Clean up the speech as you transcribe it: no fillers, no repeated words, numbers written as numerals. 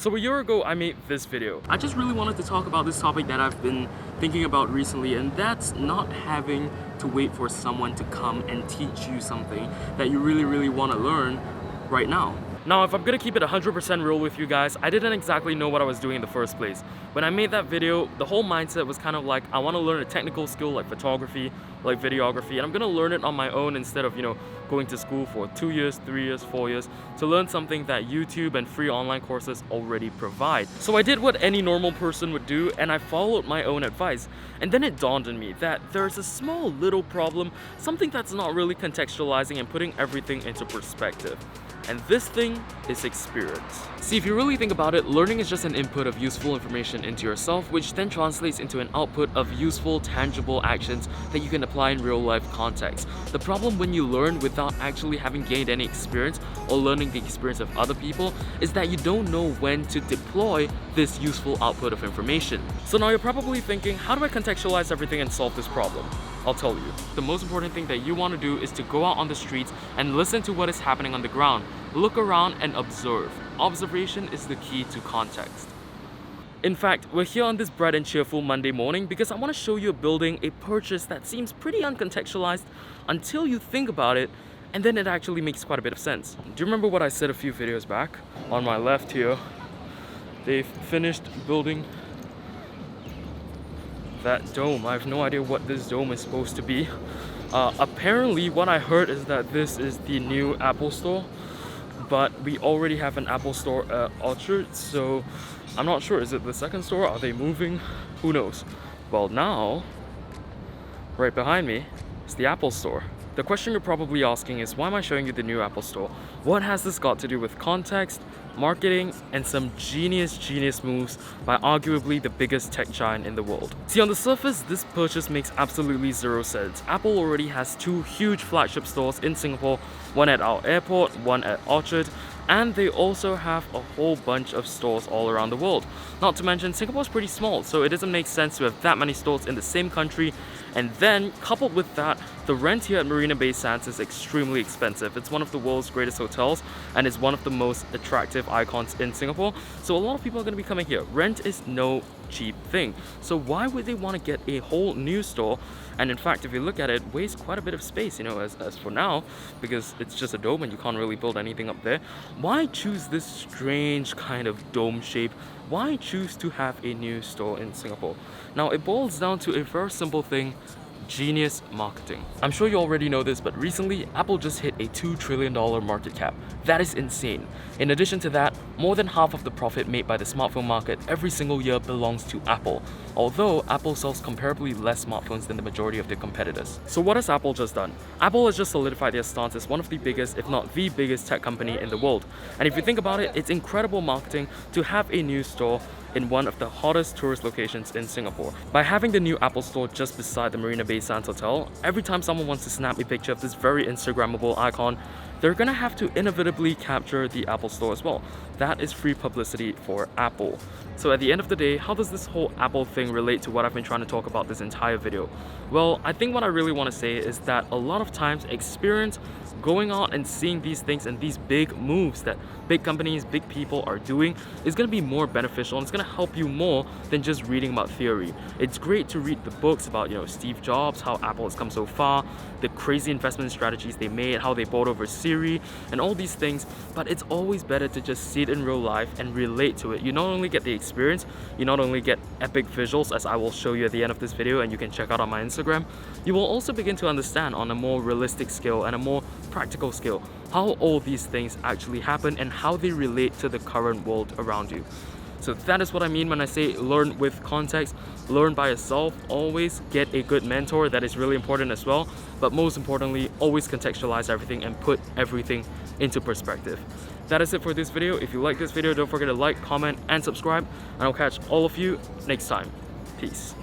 So a year ago, I made this video. I just really wanted to talk about this topic that I've been thinking about recently, and that's not having to wait for someone to come and teach you something that you really want to learn right now. Now, if I'm gonna keep it 100% real with you guys, I didn't exactly know what I was doing in the first place. When I made that video, the whole mindset was kind of like, I want to learn a technical skill like photography, like videography, and I'm gonna learn it on my own instead of, going to school for 2 years, 3 years, 4 years to learn something that YouTube and free online courses already provide. So I did what any normal person would do, and I followed my own advice. And then it dawned on me that there's a small little problem, something that's not really contextualizing and putting everything into perspective. And this thing is experience. See, if you really think about it, learning is just an input of useful information into yourself, which then translates into an output of useful, tangible actions that you can apply in real life context. The problem when you learn without actually having gained any experience or learning the experience of other people is that you don't know when to deploy this useful output of information. So now you're probably thinking, how do I contextualize everything and solve this problem? I'll tell you. The most important thing that you want to do is to go out on the streets and listen to what is happening on the ground. Look around and observe. Observation is the key to context. In fact, we're here on this bright and cheerful Monday morning because I want to show you a building, a purchase that seems pretty uncontextualized until you think about it, and then it actually makes quite a bit of sense. Do you remember what I said a few videos back? On my left here, they've finished building that dome. I have no idea what this dome is supposed to be. Apparently, what I heard is that this is the new Apple Store, but we already have an Apple Store at Orchard, so I'm not sure. Is it the second store? Are they moving? Who knows? Well, now, right behind me is the Apple Store. The question you're probably asking is, why am I showing you the new Apple Store? What has this got to do with context, marketing, and some genius moves by arguably the biggest tech giant in the world? See, on the surface, this purchase makes absolutely zero sense. Apple already has 2 huge flagship stores in Singapore, one at our airport, one at Orchard, and they also have a whole bunch of stores all around the world. Not to mention, Singapore is pretty small, so it doesn't make sense to have that many stores in the same country. And then, coupled with that, the rent here at Marina Bay Sands is extremely expensive. It's one of the world's greatest hotels, and is one of the most attractive icons in Singapore. So a lot of people are going to be coming here. Rent is no cheap thing. So why would they want to get a whole new store? And in fact, if you look at it, waste quite a bit of space, as for now, because it's just a dome and you can't really build anything up there. Why choose this strange kind of dome shape? Why choose to have a new store in Singapore? Now, it boils down to a very simple thing: genius marketing. I'm sure you already know this, but recently Apple just hit a $2 trillion market cap. That is insane. In addition to that, more than half of the profit made by the smartphone market every single year belongs to Apple, although Apple sells comparably less smartphones than the majority of their competitors. So what has Apple just done? Apple has just solidified their stance as one of the biggest, if not the biggest tech company in the world. And if you think about it, it's incredible marketing to have a new store in one of the hottest tourist locations in Singapore. By having the new Apple Store just beside the Marina Bay Sands Hotel, every time someone wants to snap a picture of this very Instagrammable icon, they're gonna have to inevitably capture the Apple Store as well. That is free publicity for Apple. So at the end of the day, how does this whole Apple thing relate to what I've been trying to talk about this entire video? Well, I think what I really want to say is that a lot of times experience, going out and seeing these things and these big moves that big companies, big people are doing is going to be more beneficial, and it's going to help you more than just reading about theory. It's great to read the books about, Steve Jobs, how Apple has come so far, the crazy investment strategies they made, how they bought over Siri, and all these things, but it's always better to just see it in real life and relate to it. You not only get the experience, you not only get epic visuals, as I will show you at the end of this video and you can check out on my Instagram, you will also begin to understand on a more realistic scale and a more practical scale how all these things actually happen and how they relate to the current world around you. So that is what I mean when I say learn with context, learn by yourself, always get a good mentor. That is really important as well, but most importantly, always contextualize everything and put everything into perspective. That is it for this video. If you like this video, don't forget to like, comment, and subscribe, and I'll catch all of you next time. Peace.